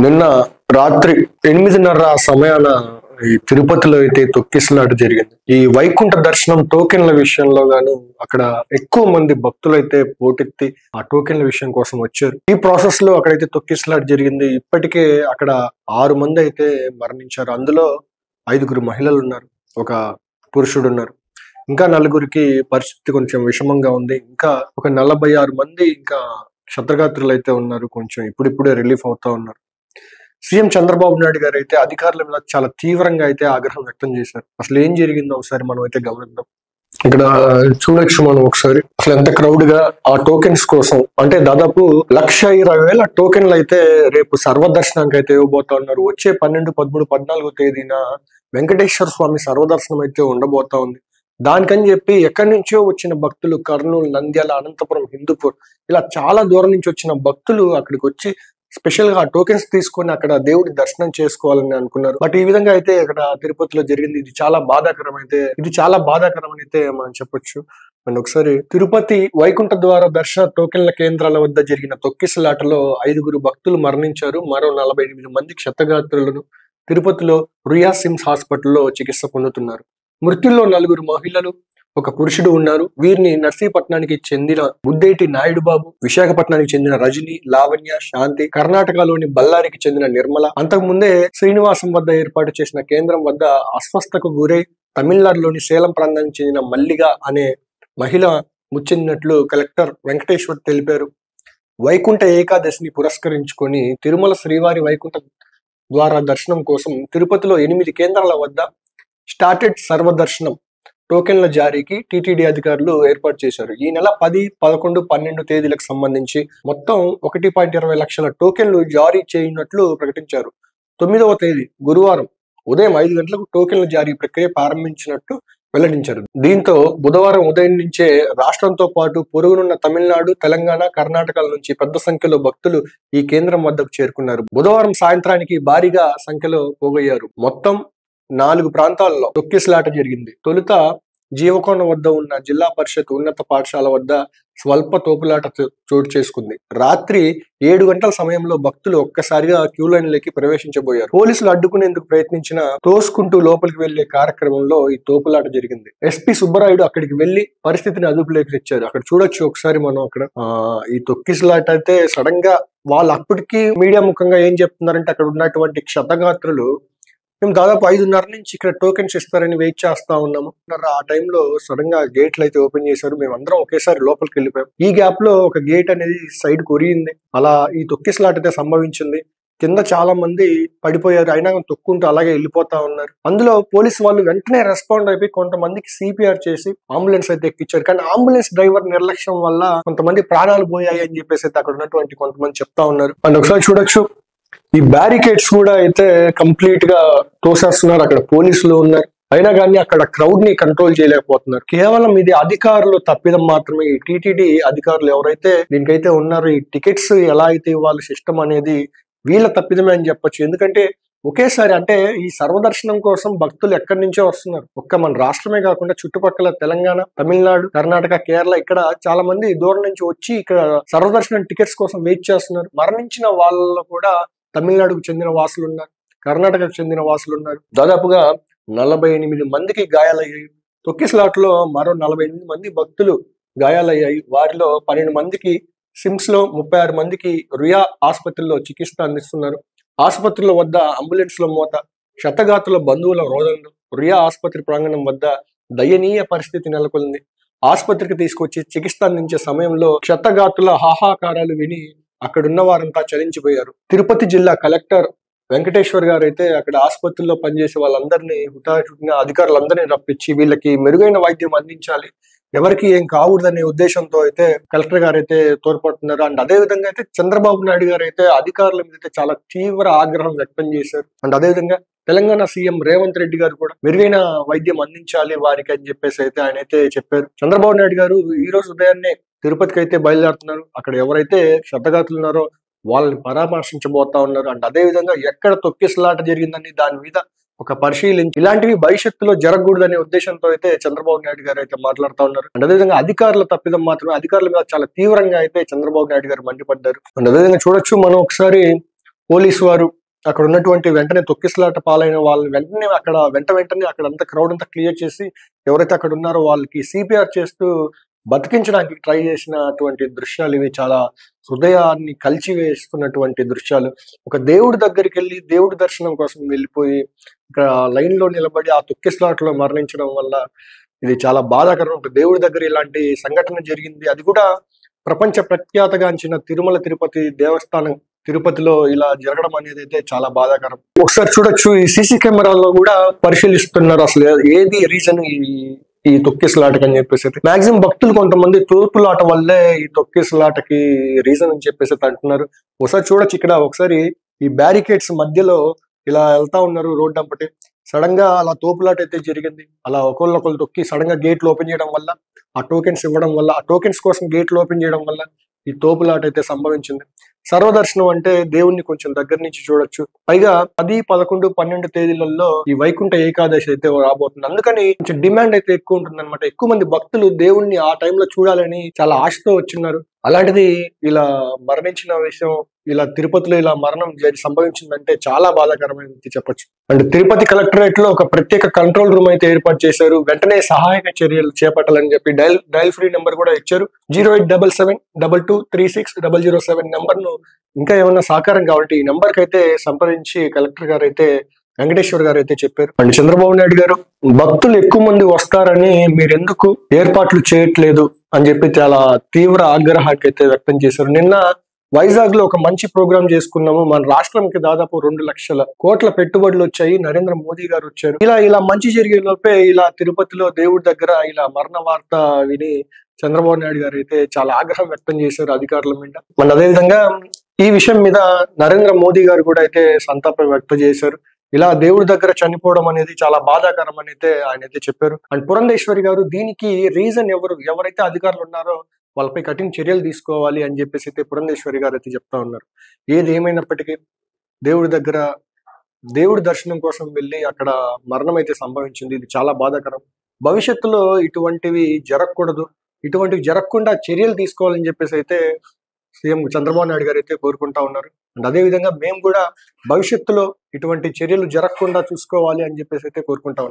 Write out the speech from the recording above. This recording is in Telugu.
నిన్న రాత్రి 8:30 సమయాన ఈ తిరుపతిలో అయితే తొక్కిసలాట జరిగింది. ఈ వైకుంఠ దర్శనం టోకెన్ల విషయంలో గాను అక్కడ ఎక్కువ మంది భక్తులు అయితే పోటెత్తి ఆ టోకెన్ల విషయం కోసం వచ్చారు. ఈ ప్రాసెస్ లో అక్కడైతే తొక్కిసలాట జరిగింది. ఇప్పటికే అక్కడ 6 మంది అయితే మరణించారు. అందులో 5 మహిళలు ఉన్నారు, ఒక పురుషుడు ఉన్నారు. ఇంకా 4 పరిస్థితి కొంచెం విషమంగా ఉంది. ఇంకా ఒక 46 మంది ఇంకా క్షతగాత్రులు అయితే ఉన్నారు. కొంచెం ఇప్పుడిప్పుడే రిలీఫ్ అవుతా ఉన్నారు. సీఎం చంద్రబాబు నాయుడు గారు అయితే అధికారుల మీద చాలా తీవ్రంగా అయితే ఆగ్రహం వ్యక్తం చేశారు. అసలు ఏం జరిగిందో ఒకసారి మనం అయితే గమనిద్దాం. ఇక్కడ చూడొచ్చు మనం ఒకసారి అసలు ఎంత క్రౌడ్ గా ఆ టోకెన్స్ కోసం, అంటే దాదాపు 1,20,000 టోకెన్లు అయితే రేపు సర్వదర్శనానికి అయితే ఇవ్వబోతా ఉన్నారు. వచ్చే 12, 13, 14వ తేదీన వెంకటేశ్వర స్వామి సర్వదర్శనం అయితే ఉండబోతా ఉంది. దానికని చెప్పి ఎక్కడి నుంచో వచ్చిన భక్తులు కర్నూలు, నంద్యాల, అనంతపురం, హిందూపూర్ ఇలా చాలా దూరం నుంచి వచ్చిన భక్తులు అక్కడికి వచ్చి స్పెషల్ గా టోకెన్స్ తీసుకొని అక్కడ దేవుడి దర్శనం చేసుకోవాలని అనుకున్నారు. బట్ ఈ విధంగా అయితే అక్కడ తిరుపతిలో జరిగింది. ఇది చాలా బాధాకరం అయితే మనం చెప్పొచ్చు. అండ్ ఒకసారి తిరుపతి వైకుంఠ ద్వార దర్శన టోకెన్ల కేంద్రాల వద్ద జరిగిన తొక్కిసలాటలో 5 భక్తులు మరణించారు. మరో 48 మంది క్షతగాత్రులను తిరుపతిలో రుయా సిమ్స్ హాస్పిటల్లో చికిత్స పొందుతున్నారు. మృతుల్లో 4 మహిళలు, ఒక పురుషుడు ఉన్నారు. వీరిని నర్సీపట్నానికి చెందిన బుద్దేటి నాయుడు బాబు, విశాఖపట్నానికి చెందిన రజని, లావణ్య, శాంతి, కర్ణాటకలోని బళ్ళారికి చెందిన నిర్మల. అంతకుముందే శ్రీనివాసం వద్ద ఏర్పాటు చేసిన కేంద్రం వద్ద అస్వస్థకు గురై తమిళనాడులోని సేలం ప్రాంతానికి చెందిన మల్లిగా అనే మహిళ మృతి కలెక్టర్ వెంకటేశ్వర్ తెలిపారు. వైకుంఠ ఏకాదశిని పురస్కరించుకొని తిరుమల శ్రీవారి వైకుంఠ ద్వార దర్శనం కోసం తిరుపతిలో 8 కేంద్రాల వద్ద స్టార్టెడ్ సర్వదర్శనం టోకెన్ల జారీకి టీటీడీ అధికారులు ఏర్పాటు చేశారు. ఈ నెల 10, 11, 12 తేదీలకు సంబంధించి మొత్తం 1.20 లక్షల టోకెన్లు జారీ చేయనున్నట్లు ప్రకటించారు. 9వ తేదీ గురువారం ఉదయం 5 గంటలకు టోకెన్ల జారీ ప్రక్రియ ప్రారంభించినట్టు వెల్లడించారు. దీంతో బుధవారం ఉదయం నుంచే రాష్ట్రంతో పాటు పొరుగునున్న తమిళనాడు, తెలంగాణ, కర్ణాటకల నుంచి పెద్ద సంఖ్యలో భక్తులు ఈ కేంద్రం వద్దకు చేరుకున్నారు. బుధవారం సాయంత్రానికి భారీగా సంఖ్యలో పోగయ్యారు. మొత్తం 4 ప్రాంతాల్లో తొక్కిసలాట జరిగింది. తొలుత జీవకోన వద్ద ఉన్న జిల్లా పరిషత్ ఉన్నత పాఠశాల వద్ద స్వల్ప తోపులాట చోటు చేసుకుంది. రాత్రి 7 గంటల సమయంలో భక్తులు ఒక్కసారిగా క్యూ లైన్లోకి ప్రవేశించబోయారు. పోలీసులు అడ్డుకునేందుకు ప్రయత్నించిన తోసుకుంటూ లోపలికి వెళ్లే కార్యక్రమంలో ఈ తోపులాట జరిగింది. ఎస్పీ సుబ్బరాయుడు అక్కడికి వెళ్లి పరిస్థితిని అదుపులోకి తెచ్చారు. అక్కడ చూడొచ్చు ఒకసారి మనం అక్కడ ఈ తొక్కిసలాట అయితే సడన్ గా వాళ్ళు అప్పటికి మీడియా ముఖంగా ఏం చెప్తున్నారంటే అక్కడ ఉన్నటువంటి క్షతగాత్రులు మేము దాదాపు 5:30 నుంచి ఇక్కడ టోకెన్స్ ఇస్తారని వెయిట్ చేస్తా ఉన్నాము. ఆ టైంలో సడన్ గా గేట్లు అయితే ఓపెన్ చేశారు. మేమందరం ఒకేసారి లోపలికి వెళ్ళిపోయాం. ఈ గ్యాప్ లో ఒక గేట్ అనేది సైడ్ కొరిగింది. అలా ఈ తొక్కిసలాట అయితే సంభవించింది. కింద చాలా మంది పడిపోయారు. అయినా తొక్కుంటూ అలాగే వెళ్ళిపోతా ఉన్నారు. అందులో పోలీసు వాళ్ళు వెంటనే రెస్పాండ్ అయిపోయి కొంతమందికి సిపిఆర్ చేసి అంబులెన్స్ అయితే ఎక్కించారు. కానీ అంబులెన్స్ డ్రైవర్ నిర్లక్ష్యం వల్ల కొంతమంది ప్రాణాలు పోయాయి అని చెప్పేసి అయితే అక్కడ ఉన్నటువంటి కొంతమంది చెప్తా ఉన్నారు. అండ్ ఒకసారి చూడొచ్చు ఈ బ్యారికేడ్స్ కూడా అయితే కంప్లీట్ గా తోసేస్తున్నారు. అక్కడ పోలీసులు ఉన్నారు. అయినా కానీ అక్కడ క్రౌడ్ ని కంట్రోల్ చేయలేకపోతున్నారు. కేవలం ఇది అధికారులు తప్పిదం మాత్రమే. ఈ టీటీడీ అధికారులు ఎవరైతే దీనికైతే ఉన్నారో ఈ టికెట్స్ ఎలా అయితే ఇవ్వాలి సిస్టమ్ అనేది వీళ్ళ తప్పిదమే అని చెప్పొచ్చు. ఎందుకంటే ఒకేసారి అంటే ఈ సర్వదర్శనం కోసం భక్తులు ఎక్కడి నుంచో వస్తున్నారు. ఒక్క మన రాష్ట్రమే కాకుండా చుట్టుపక్కల తెలంగాణ, తమిళనాడు, కర్ణాటక, కేరళ ఇక్కడ చాలా మంది దూరం నుంచి వచ్చి ఇక్కడ సర్వదర్శనం టికెట్స్ కోసం వెయిట్ చేస్తున్నారు. మరణించిన వాళ్ళు కూడా తమిళనాడుకు చెందిన వాసులు ఉన్నారు, కర్ణాటకకు చెందిన వాసులు ఉన్నారు. దాదాపుగా 48 మందికి గాయాలయ్యాయి. తొక్కిసలాటలో మరో 48 మంది భక్తులు గాయాలయ్యాయి. వారిలో 12 మందికి సిమ్స్ లో, 36 మందికి రుయా ఆసుపత్రిలో చికిత్స అందిస్తున్నారు. ఆసుపత్రుల వద్ద అంబులెన్స్ లో మోత, క్షతగాత్రుల బంధువుల రోదనలు, రుయా ఆసుపత్రి ప్రాంగణం వద్ద దయనీయ పరిస్థితి నెలకొంది. ఆసుపత్రికి తీసుకొచ్చి చికిత్స అందించే సమయంలో క్షతగాత్రుల హాహాకారాలు విని అక్కడున్న వారంతా చలించిపోయారు. తిరుపతి జిల్లా కలెక్టర్ వెంకటేశ్వర్ గారు అయితే అక్కడ ఆసుపత్రిలో పనిచేసే వాళ్ళందరినీ హుటాహుటిన అధికారులందరినీ రప్పించి వీళ్ళకి మెరుగైన వైద్యం అందించాలి, ఎవరికి ఏం కాకూడదనే ఉద్దేశంతో అయితే కలెక్టర్ గారు అయితే తోడ్పడుతున్నారు. అండ్ అదే విధంగా అయితే చంద్రబాబు నాయుడు గారు అయితే అధికారుల మీద అయితే చాలా తీవ్ర ఆగ్రహం వ్యక్తం చేశారు. అండ్ అదేవిధంగా తెలంగాణ సీఎం రేవంత్ రెడ్డి గారు కూడా మెరుగైన వైద్యం అందించాలి వారికి అని చెప్పేసి అయితే ఆయన అయితే చెప్పారు. చంద్రబాబు నాయుడు గారు ఈ రోజు ఉదయాన్నే తిరుపతికి అయితే బయలుదేరుతున్నారు. అక్కడ ఎవరైతే క్షతగాత్రులు ఉన్నారో వాళ్ళని పరామర్శించబోతా ఉన్నారు. అండ్ అదే విధంగా ఎక్కడ తొక్కిసలాట జరిగిందని దాని మీద ఒక పరిశీలించి ఇలాంటివి భవిష్యత్తులో జరగకూడదనే ఉద్దేశంతో అయితే చంద్రబాబు నాయుడు గారు అయితే మాట్లాడుతూ ఉన్నారు. అండ్ అదేవిధంగా అధికారుల తప్పిదం మాత్రమే, అధికారుల మీద చాలా తీవ్రంగా అయితే చంద్రబాబు నాయుడు గారు మండిపడ్డారు. అండ్ అదేవిధంగా చూడొచ్చు మనం ఒకసారి పోలీసు వారు అక్కడ ఉన్నటువంటి వెంటనే తొక్కిసలాట పాలైన వాళ్ళని వెంటనే వెంటనే అక్కడ అంతా క్రౌడ్ అంతా క్లియర్ చేసి ఎవరైతే అక్కడ ఉన్నారో వాళ్ళకి సిపిఆర్ చేస్తూ బతికించడానికి ట్రై చేసినటువంటి దృశ్యాలు ఇవి. చాలా హృదయాన్ని కలిచివేస్తున్నటువంటి దృశ్యాలు. ఒక దేవుడి దగ్గరికి వెళ్ళి దేవుడి దర్శనం కోసం వెళ్ళిపోయి ఇక్కడ లైన్ లో నిలబడి ఆ తొక్కిసలాటలో మరణించడం వల్ల ఇది చాలా బాధాకరం. ఒక దేవుడి దగ్గర ఇలాంటి సంఘటన జరిగింది, అది కూడా ప్రపంచ ప్రఖ్యాతగాంచిన తిరుమల తిరుపతి దేవస్థానం తిరుపతిలో ఇలా జరగడం అనేది అయితే చాలా బాధాకరం. ఒకసారి చూడొచ్చు, ఈ సీసీ కెమెరాల్లో కూడా పరిశీలిస్తున్నారు అసలు ఏది రీజన్ ఈ తొక్కిసలాటకి అని చెప్పేసి. మాక్సిమం భక్తులు కొంతమంది తోపులాట వల్లే ఈ తొక్కిసలాటకి రీజన్ అని చెప్పేసి అంటున్నారు. ఒకసారి చూడొచ్చు, ఇక్కడ ఒకసారి ఈ బ్యారికేడ్స్ మధ్యలో ఇలా వెళ్తా ఉన్నారు రోడ్ అంపటి. సడన్ గా అలా తోపులాట అయితే జరిగింది. అలా ఒకళ్ళు తొక్కి సడన్ గా గేట్లు ఓపెన్ చేయడం వల్ల, ఆ టోకెన్స్ ఇవ్వడం వల్ల, ఆ టోకెన్స్ కోసం గేట్లు ఓపెన్ చేయడం వల్ల ఈ తోపులాట అయితే సంభవించింది. సర్వదర్శనం అంటే దేవుణ్ణి కొంచెం దగ్గర నుంచి చూడొచ్చు. పైగా 10, 11, 12 తేదీలలో ఈ వైకుంఠ ఏకాదశి అయితే రాబోతుంది. అందుకని కొంచెం డిమాండ్ అయితే ఎక్కువ ఉంటుంది అనమాట. ఎక్కువ మంది భక్తులు దేవుణ్ణి ఆ టైంలో చూడాలని చాలా ఆశతో వచ్చిన్నారు. అలాంటిది ఇలా మరణించిన విషయం, ఇలా తిరుపతిలో ఇలా మరణం సంభవించిందంటే చాలా బాధాకరమైనది చెప్పొచ్చు. అండ్ తిరుపతి కలెక్టరేట్ లో ఒక ప్రత్యేక కంట్రోల్ రూమ్ అయితే ఏర్పాటు చేశారు. వెంటనే సహాయక చర్యలు చేపట్టాలని చెప్పి డయల్ ఫ్రీ నెంబర్ కూడా ఇచ్చారు. 087722360007 నెంబర్ ను ఇంకా ఏమన్నా సహకారం కావాలంటే ఈ నెంబర్ కి అయితే సంప్రదించి కలెక్టర్ గారు అయితే వెంకటేశ్వర్ గారు అయితే చెప్పారు. అండ్ చంద్రబాబు నాయుడు గారు భక్తులు ఎక్కువ మంది వస్తారని మీరెందుకు ఏర్పాట్లు చేయట్లేదు అని చెప్పి చాలా తీవ్ర ఆగ్రహానికి అయితే వ్యక్తం చేశారు. నిన్న వైజాగ్ లో ఒక మంచి ప్రోగ్రామ్ చేసుకున్నాము. మన రాష్ట్రంకి దాదాపు 2 లక్షల కోట్ల పెట్టుబడులు వచ్చాయి. నరేంద్ర మోదీ గారు వచ్చారు. ఇలా మంచి జరిగే లోపే ఇలా తిరుపతిలో దేవుడి దగ్గర ఇలా మరణ వార్త విని చంద్రబాబు నాయుడు గారు అయితే చాలా ఆగ్రహం వ్యక్తం చేశారు అధికారుల మీద. మన అదేవిధంగా ఈ విషయం మీద నరేంద్ర మోదీ గారు కూడా అయితే సంతాపం వ్యక్తం చేశారు. ఇలా దేవుడి దగ్గర చనిపోవడం అనేది చాలా బాధాకరం అని అయితే ఆయన అయితే చెప్పారు. అండ్ పురంధేశ్వరి గారు దీనికి రీజన్ ఎవరైతే అధికారులు ఉన్నారో వాళ్ళపై కఠిన చర్యలు తీసుకోవాలి అని చెప్పేసి అయితే పురంధేశ్వరి గారు అయితే చెప్తా ఉన్నారు. ఏది ఏమైనప్పటికీ దేవుడి దర్శనం కోసం వెళ్ళి అక్కడ మరణం అయితే సంభవించింది. ఇది చాలా బాధాకరం. భవిష్యత్తులో ఇటువంటివి జరగకూడదు, ఇటువంటివి జరగకుండా చర్యలు తీసుకోవాలని చెప్పేసి అయితే సీఎం చంద్రబాబు నాయుడు గారు అయితే కోరుకుంటా ఉన్నారు. అండ్ అదే విధంగా మేము కూడా భవిష్యత్తులో ఇటువంటి చర్యలు జరగకుండా చూసుకోవాలి అని చెప్పేసి అయితే కోరుకుంటా ఉన్నాం.